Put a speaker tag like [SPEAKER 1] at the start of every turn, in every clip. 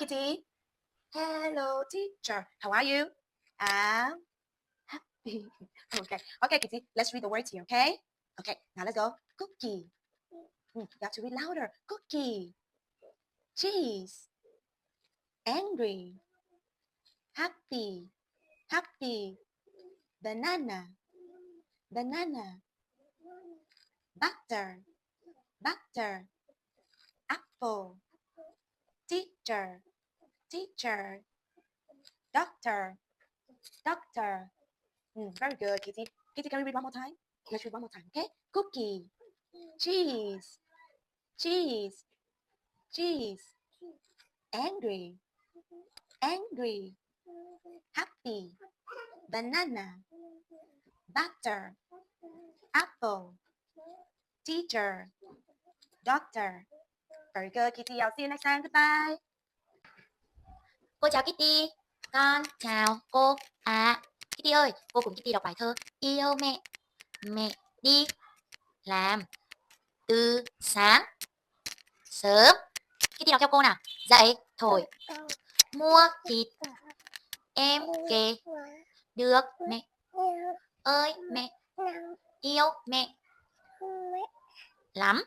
[SPEAKER 1] Kitty. Hello, teacher. How are you? I'm happy. Okay, Kitty. Let's read the words here. Okay. Okay. Now let's go. Cookie. You have to read louder. Cookie. Cheese. Angry. Happy. Happy. Banana. Banana. Butter. Butter. Apple. Teacher. Teacher. Doctor. Doctor. Very good, Kitty. Kitty, can we read one more time? Let's read one more time, okay? Cookie. Cheese. Cheese. Cheese. Angry. Angry. Happy. Banana. Butter. Apple. Teacher. Doctor. Very good, Kitty. I'll see you next time. Goodbye.
[SPEAKER 2] Cô chào Kitty. Con chào cô ạ. Kitty ơi, cô cùng Kitty đọc bài thơ Yêu mẹ, mẹ đi làm từ sáng sớm. Kitty đọc theo cô nào. Dậy thổi mua thịt em kề được mẹ ơi mẹ yêu mẹ lắm.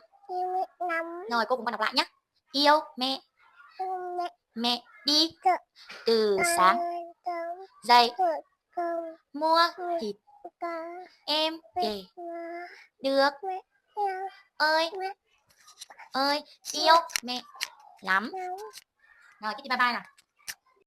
[SPEAKER 2] Rồi cô cùng con đọc lại nhé. Yêu mẹ, mẹ đi từ sáng dậy mua thịt em kể được ơi ơi yêu mẹ lắm. Rồi Kitty bye bye nào.